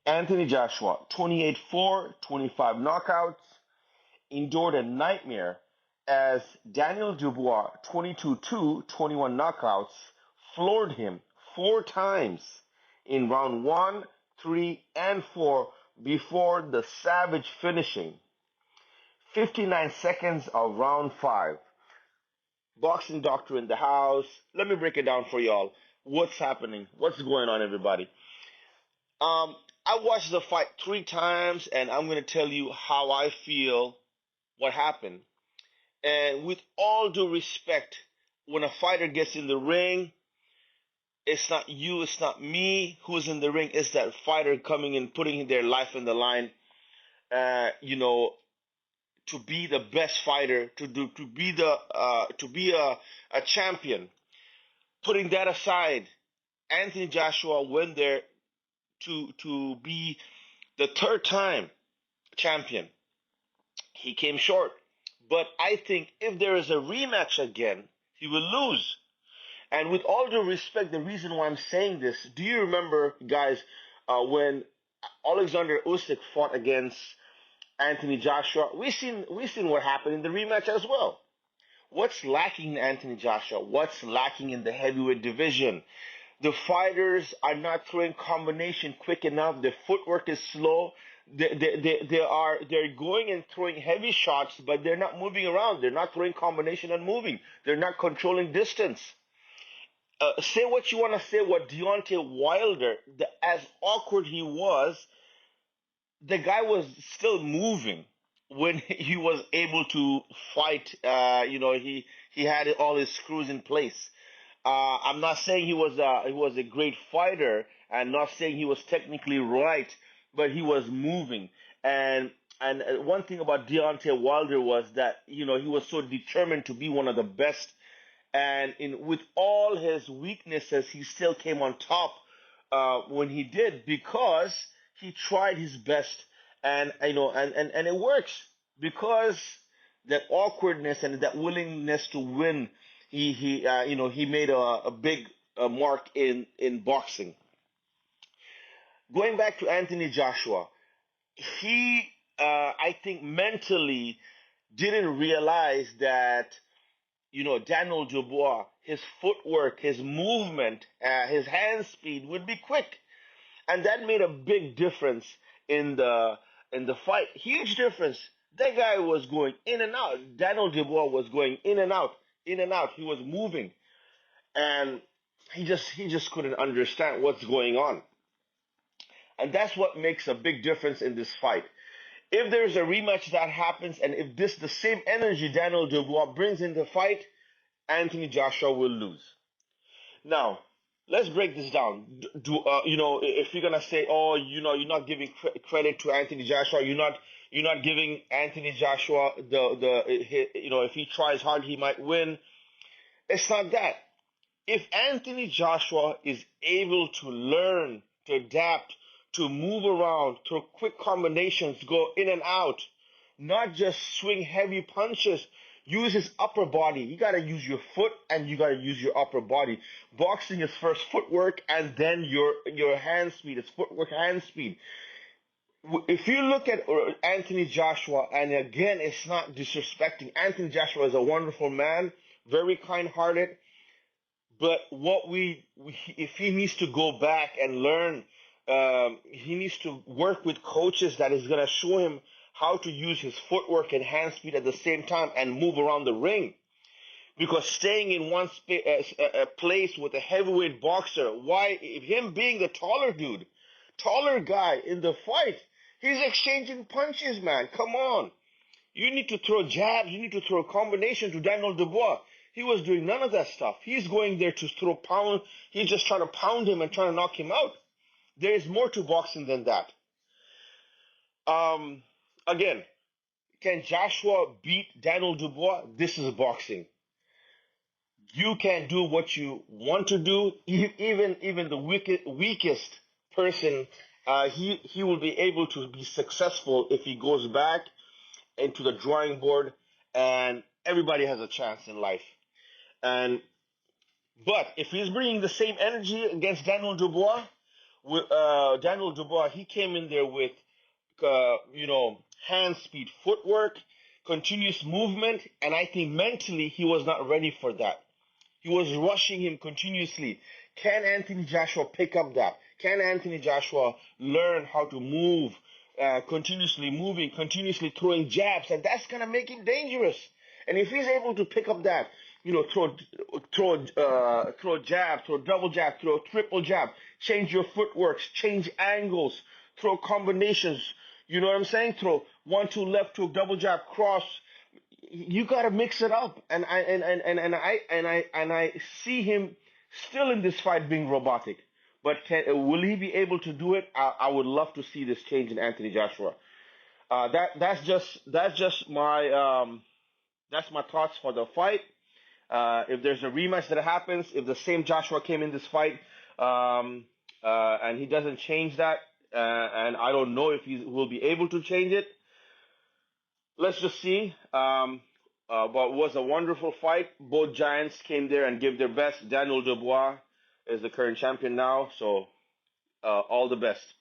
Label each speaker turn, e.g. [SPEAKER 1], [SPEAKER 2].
[SPEAKER 1] Anthony Joshua, 28-4, 25 knockouts, endured a nightmare as Daniel Dubois, 22-2, 21 knockouts, floored him 4 times in round 1, 3, and 4 before the savage finishing. 59 seconds of round 5. Boxing doctor in the house. Let me break it down for y'all. What's happening? What's going on, everybody? I watched the fight 3 times, and I'm going to tell you how I feel what happened. And with all due respect, when a fighter gets in the ring, it's not you, it's not me who's in the ring. It's that fighter coming in, putting their life in the line. You know, to be the best fighter, to be a champion. Putting that aside, Anthony Joshua went there to be the 3rd time champion. He came short, but I think if there is a rematch again, he will lose. And with all due respect, the reason why I'm saying this, do you remember, guys, when Alexander Usyk fought against Anthony Joshua? We seen what happened in the rematch as well. What's lacking in Anthony Joshua? What's lacking in the heavyweight division? The fighters are not throwing combination quick enough. Their footwork is slow. They're going and throwing heavy shots, but they're not moving around. They're not throwing combination and moving. They're not controlling distance. Say what you want to say. What Deontay Wilder, as awkward he was, the guy was still moving when he was able to fight. He had all his screws in place. I'm not saying he was a great fighter, and not saying he was technically right, but he was moving. And one thing about Deontay Wilder was that he was so determined to be one of the best, and with all his weaknesses, he still came on top when he did, because he tried his best, and and it works because that awkwardness and that willingness to win. He made a big mark in boxing. Going back to Anthony Joshua, he I think mentally didn't realize that Daniel Dubois, his footwork, his movement, his hand speed would be quick, and that made a big difference in the fight. Huge difference. That guy was going in and out. Daniel Dubois was going in and out, in and out. He was moving, and he just couldn't understand what's going on. And that's what makes a big difference in this fight. If there's a rematch that happens, and if this the same energy Daniel Dubois brings in the fight, Anthony Joshua will lose. Now, let's break this down. If you're gonna say, oh, you're not giving credit to Anthony Joshua, you're not giving Anthony Joshua if he tries hard, he might win. It's not that. If Anthony Joshua is able to learn, to adapt, to move around, throw quick combinations, go in and out, not just swing heavy punches, use his upper body. You got to use your foot and you got to use your upper body. Boxing is first footwork and then your hand speed. It's footwork, hand speed. If you look at Anthony Joshua, and again, it's not disrespecting. Anthony Joshua is a wonderful man, very kind-hearted. But if he needs to go back and learn, he needs to work with coaches that is going to show him how to use his footwork and hand speed at the same time and move around the ring. Because staying in one place with a heavyweight boxer, why? Him being the taller dude, taller guy in the fight, he's exchanging punches, man. Come on. You need to throw jabs. You need to throw combinations to Daniel Dubois. He was doing none of that stuff. He's going there to throw pound. He's just trying to pound him and trying to knock him out. There is more to boxing than that. Again, can Joshua beat Daniel Dubois? This is boxing. You can do what you want to do. Even the weakest person, he will be able to be successful if he goes back into the drawing board. And everybody has a chance in life. But if he's bringing the same energy against Daniel Dubois, Daniel Dubois, he came in there with, hand speed, footwork, continuous movement, and I think mentally he was not ready for that. He was rushing him continuously. Can Anthony Joshua pick up that? Can Anthony Joshua learn how to move, continuously moving, continuously throwing jabs, and that's gonna make him dangerous. And if he's able to pick up that, throw jab, throw double jab, throw triple jab, change your footwork, change angles, throw combinations. You know what I'm saying? Throw 1-2 left hook, double jab, cross. You got to mix it up, and I see him still in this fight being robotic. But will he be able to do it? I would love to see this change in Anthony Joshua. That's my thoughts for the fight. If there's a rematch that happens, if the same Joshua came in this fight, and he doesn't change that, and I don't know if he will be able to change it. Let's just see. But it was a wonderful fight. Both giants came there and gave their best. Daniel Dubois is the current champion now, so all the best.